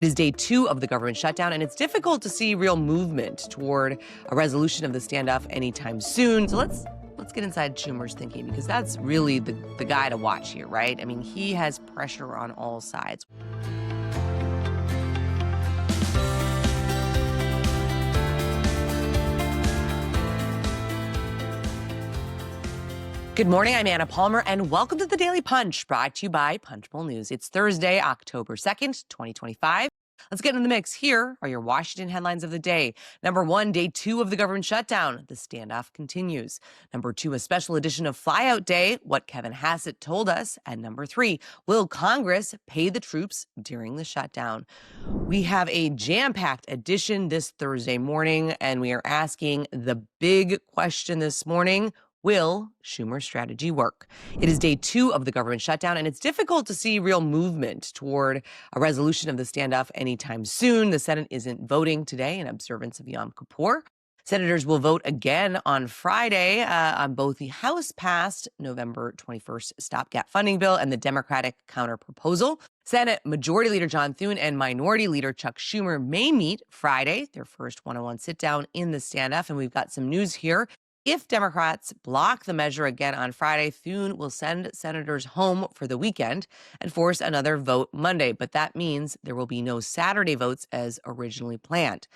It is day 2 of the government shutdown, and it's difficult to see real movement toward a resolution of the standoff anytime soon. So let's get inside Schumer's thinking, because that's really the guy to watch here, right? I mean, he has pressure on all sides. Good morning, I'm Anna Palmer, and welcome to the Daily Punch, brought to you by Punchbowl News. It's Thursday, October 2nd, 2025. Let's get into the mix. Here are your Washington headlines of the day. Number 1, day 2 of the government shutdown. The standoff continues. Number 2, a special edition of Flyout Day, what Kevin Hassett told us. And number 3, will Congress pay the troops during the shutdown? We have a jam-packed edition this Thursday morning, and we are asking the big question this morning: will Schumer's strategy work? It is day 2 of the government shutdown, and it's difficult to see real movement toward a resolution of the standoff anytime soon. The Senate isn't voting today in observance of Yom Kippur. Senators will vote again on Friday on both the House-passed November 21st stopgap funding bill and the Democratic counterproposal. Senate Majority Leader John Thune and Minority Leader Chuck Schumer may meet Friday, their first one-on-one sit-down in the standoff, and we've got some news here. If Democrats block the measure again on Friday, Thune will send senators home for the weekend and force another vote Monday. But that means there will be no Saturday votes as originally planned.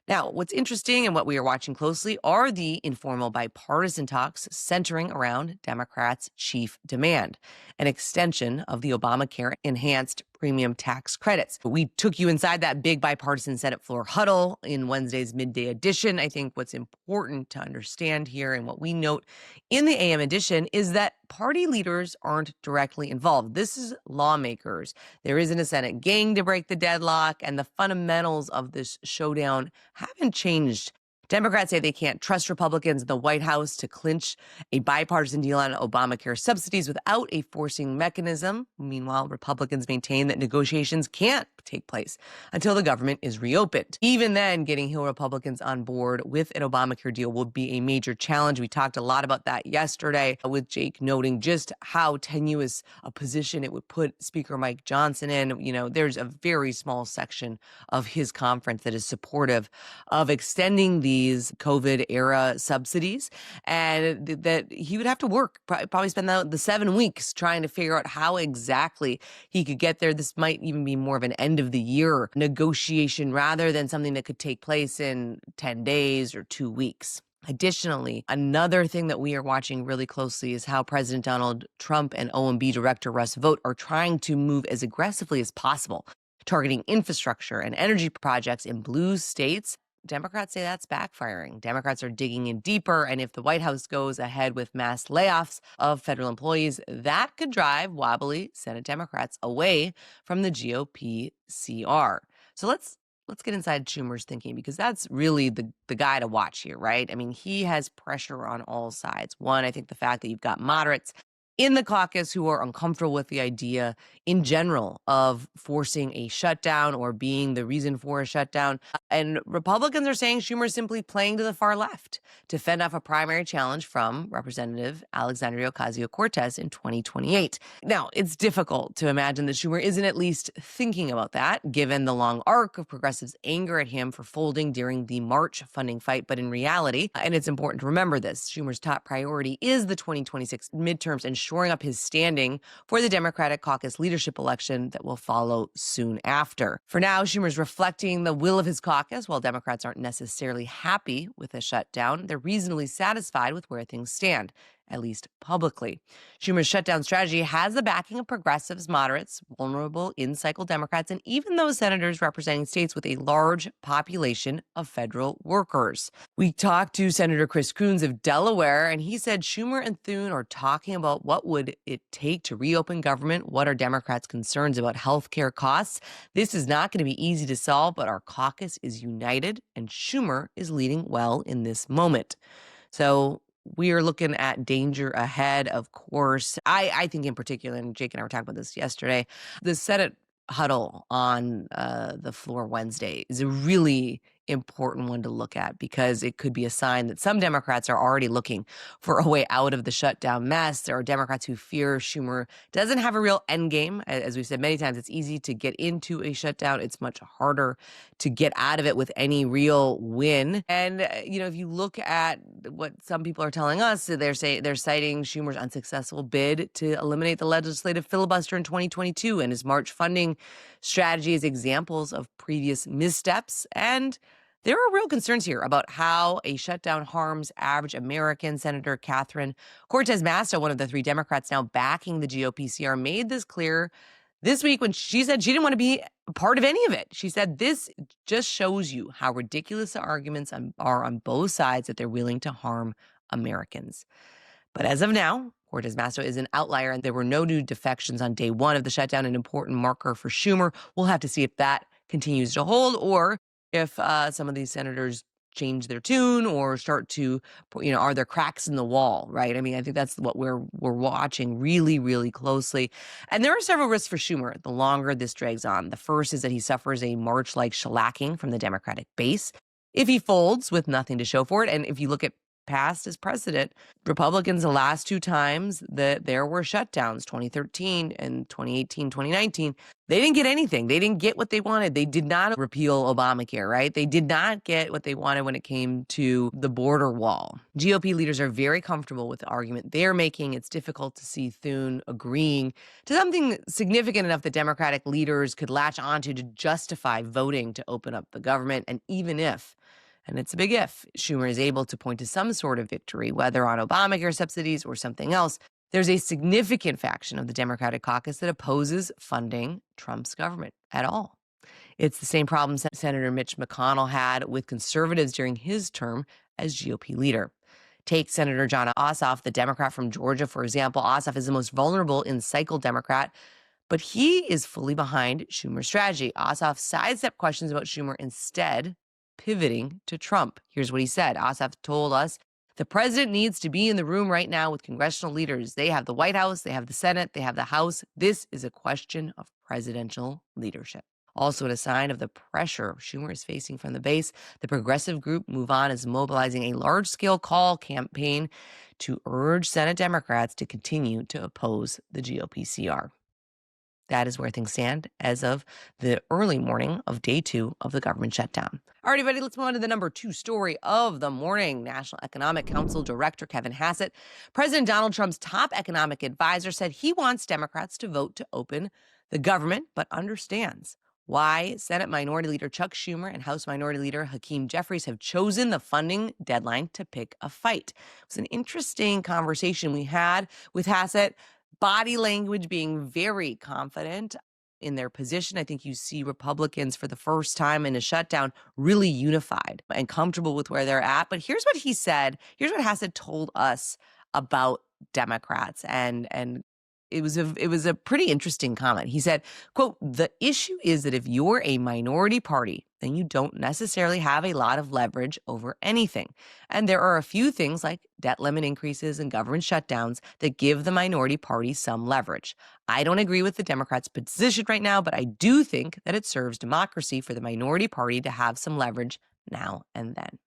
Now, what's interesting and what we are watching closely are the informal bipartisan talks centering around Democrats' chief demand: an extension of the Obamacare enhanced premium tax credits. We took you inside that big bipartisan Senate floor huddle in Wednesday's midday edition. I think what's important to understand here, and what we note in the AM edition, is that party leaders aren't directly involved. This is lawmakers. There isn't a Senate gang to break the deadlock, and the fundamentals of this showdown haven't changed. Democrats say they can't trust Republicans in the White House to clinch a bipartisan deal on Obamacare subsidies without a forcing mechanism. Meanwhile, Republicans maintain that negotiations can't take place until the government is reopened. Even then, getting Hill Republicans on board with an Obamacare deal will be a major challenge. We talked a lot about that yesterday, with Jake noting just how tenuous a position it would put Speaker Mike Johnson in. You know, there's a very small section of his conference that is supportive of extending these COVID-era subsidies, and that he would have to work, probably spend the 7 weeks trying to figure out how exactly he could get there. This might even be more of an end of the year negotiation rather than something that could take place in 10 days or 2 weeks. Additionally, another thing that we are watching really closely is how President Donald Trump and OMB Director Russ Vought are trying to move as aggressively as possible, targeting infrastructure and energy projects in blue states. Democrats say that's backfiring. Democrats are digging in deeper, and if the White House goes ahead with mass layoffs of federal employees, that could drive wobbly Senate Democrats away from the GOP CR. So let's get inside Schumer's thinking, because that's really the guy to watch here, right? I mean, he has pressure on all sides. One, I think the fact that you've got moderates in the caucus who are uncomfortable with the idea in general of forcing a shutdown or being the reason for a shutdown. And Republicans are saying Schumer is simply playing to the far left to fend off a primary challenge from Representative Alexandria Ocasio-Cortez in 2028. Now, it's difficult to imagine that Schumer isn't at least thinking about that, given the long arc of progressives' anger at him for folding during the March funding fight. But in reality, and it's important to remember this, Schumer's top priority is the 2026 midterms and shoring up his standing for the Democratic caucus leadership election that will follow soon after. For now, Schumer's reflecting the will of his caucus. While Democrats aren't necessarily happy with a shutdown, they're reasonably satisfied with where things stand, at least publicly. Schumer's shutdown strategy has the backing of progressives, moderates, vulnerable in-cycle Democrats, and even those senators representing states with a large population of federal workers. We talked to Senator Chris Coons of Delaware, and he said Schumer and Thune are talking about what would it take to reopen government, what are Democrats' concerns about health care costs. This is not going to be easy to solve, but our caucus is united, and Schumer is leading well in this moment. So we are looking at danger ahead, of course. I think in particular, and Jake and I were talking about this yesterday, the Senate huddle on the floor Wednesday is a really important one to look at because it could be a sign that some Democrats are already looking for a way out of the shutdown mess. There are Democrats who fear Schumer doesn't have a real end game. As we've said many times, it's easy to get into a shutdown. It's much harder to get out of it with any real win. And, if you look at what some people are telling us, they're citing Schumer's unsuccessful bid to eliminate the legislative filibuster in 2022 and his March funding strategy as examples of previous missteps. And there are real concerns here about how a shutdown harms average Americans. Senator Catherine Cortez Masto, one of the three Democrats now backing the GOP CR, made this clear this week when she said she didn't want to be a part of any of it. She said this just shows you how ridiculous the arguments are on both sides, that they're willing to harm Americans. But as of now, Cortez Masto is an outlier, and there were no new defections on day one of the shutdown, an important marker for Schumer. We'll have to see if that continues to hold or if some of these senators change their tune or start to, are there cracks in the wall, right? I mean, I think that's what we're watching really, really closely. And there are several risks for Schumer the longer this drags on. The first is that he suffers a March-like shellacking from the Democratic base if he folds with nothing to show for it. And if you look at past as president, Republicans the last two times that there were shutdowns, 2013 and 2018, 2019, they didn't get anything. They didn't get what they wanted. They did not repeal Obamacare, right? They did not get what they wanted when it came to the border wall. GOP leaders are very comfortable with the argument they're making. It's difficult to see Thune agreeing to something significant enough that Democratic leaders could latch onto to justify voting to open up the government. And even if, and it's a big if, Schumer is able to point to some sort of victory, whether on Obamacare subsidies or something else, there's a significant faction of the Democratic caucus that opposes funding Trump's government at all. It's the same problem Senator Mitch McConnell had with conservatives during his term as GOP leader. Take Senator Jon Ossoff, the Democrat from Georgia, for example. Ossoff is the most vulnerable in-cycle Democrat, but he is fully behind Schumer's strategy. Ossoff sidestepped questions about Schumer, instead pivoting to Trump. Here's what he said. Ossoff told us, the president needs to be in the room right now with congressional leaders. They have the White House, they have the Senate, they have the House. This is a question of presidential leadership. Also, in a sign of the pressure Schumer is facing from the base, the progressive group Move On is mobilizing a large-scale call campaign to urge Senate Democrats to continue to oppose the GOP CR. That is where things stand as of the early morning of day 2 of the government shutdown. All right, everybody, let's move on to the number 2 story of the morning. National Economic Council Director Kevin Hassett, President Donald Trump's top economic advisor, said he wants Democrats to vote to open the government, but understands why Senate Minority Leader Chuck Schumer and House Minority Leader Hakeem Jeffries have chosen the funding deadline to pick a fight. It was an interesting conversation we had with Hassett. Body language being very confident in their position. I think you see Republicans for the first time in a shutdown really unified and comfortable with where they're at. But here's what he said. Here's what Hassett told us about Democrats. And it was a pretty interesting comment. He said, quote, the issue is that if you're a minority party, then you don't necessarily have a lot of leverage over anything. And there are a few things like debt limit increases and government shutdowns that give the minority party some leverage. I don't agree with the Democrats' position right now, but I do think that it serves democracy for the minority party to have some leverage now and then.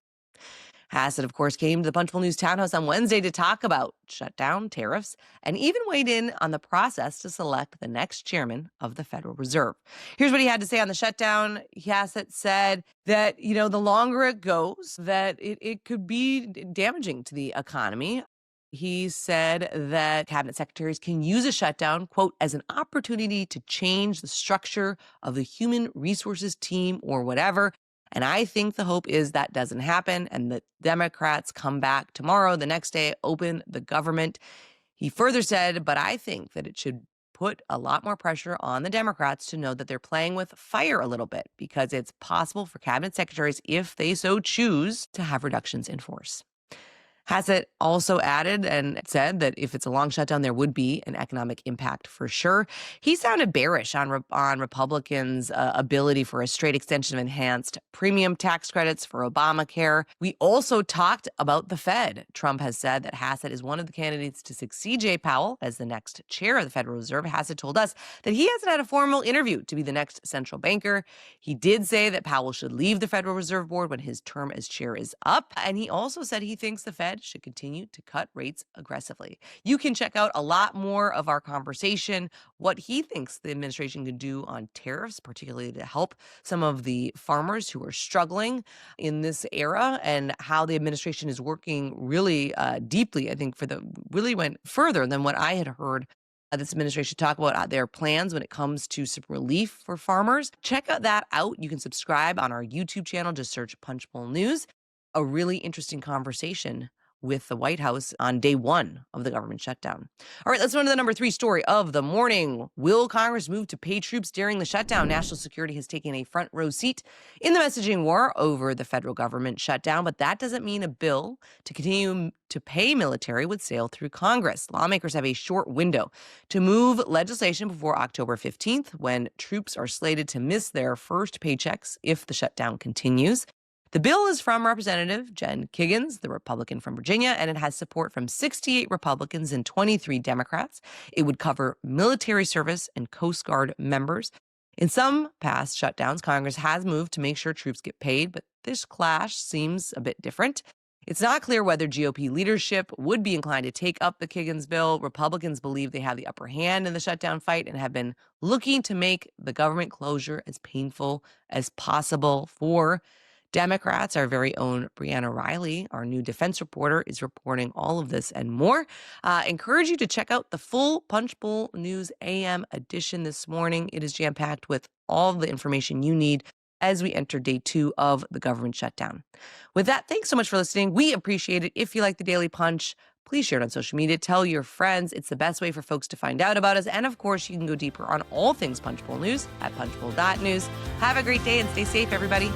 Hassett, of course, came to the Punchbowl News Townhouse on Wednesday to talk about shutdown, tariffs, and even weighed in on the process to select the next chairman of the Federal Reserve. Here's what he had to say on the shutdown. Hassett said that, the longer it goes, that it could be damaging to the economy. He said that cabinet secretaries can use a shutdown, quote, as an opportunity to change the structure of the human resources team or whatever. And I think the hope is that doesn't happen and that Democrats come back tomorrow, the next day, open the government. He further said, but I think that it should put a lot more pressure on the Democrats to know that they're playing with fire a little bit, because it's possible for cabinet secretaries, if they so choose, to have reductions in force. Hassett also added and said that if it's a long shutdown, there would be an economic impact for sure. He sounded bearish on Republicans' ability for a straight extension of enhanced premium tax credits for Obamacare. We also talked about the Fed. Trump has said that Hassett is one of the candidates to succeed Jay Powell as the next chair of the Federal Reserve. Hassett told us that he hasn't had a formal interview to be the next central banker. He did say that Powell should leave the Federal Reserve Board when his term as chair is up. And he also said he thinks the Fed should continue to cut rates aggressively. You can check out a lot more of our conversation, what he thinks the administration could do on tariffs, particularly to help some of the farmers who are struggling in this era, and how the administration is working really deeply. I think really went further than what I had heard this administration talk about their plans when it comes to some relief for farmers. Check that out. You can subscribe on our YouTube channel. Just search Punchbowl News. A really interesting conversation with the White House on day one of the government shutdown. All right, let's move to the number 3 story of the morning. Will Congress move to pay troops during the shutdown? National security has taken a front row seat in the messaging war over the federal government shutdown, but that doesn't mean a bill to continue to pay military would sail through Congress. Lawmakers have a short window to move legislation before October 15th, when troops are slated to miss their first paychecks if the shutdown continues. The bill is from Representative Jen Kiggans, the Republican from Virginia, and it has support from 68 Republicans and 23 Democrats. It would cover military service and Coast Guard members. In some past shutdowns, Congress has moved to make sure troops get paid, but this clash seems a bit different. It's not clear whether GOP leadership would be inclined to take up the Kiggans bill. Republicans believe they have the upper hand in the shutdown fight and have been looking to make the government closure as painful as possible for Democrats. Our very own Brianna Riley, our new defense reporter, is reporting all of this and more. Encourage you to check out the full Punchbowl News AM edition this morning. It is jam-packed with all the information you need as we enter day 2 of the government shutdown. With that, thanks so much for listening. We appreciate it. If you like the Daily Punch, please share it on social media. Tell your friends. It's the best way for folks to find out about us. And of course, you can go deeper on all things Punchbowl News at punchbowl.news. Have a great day and stay safe, everybody.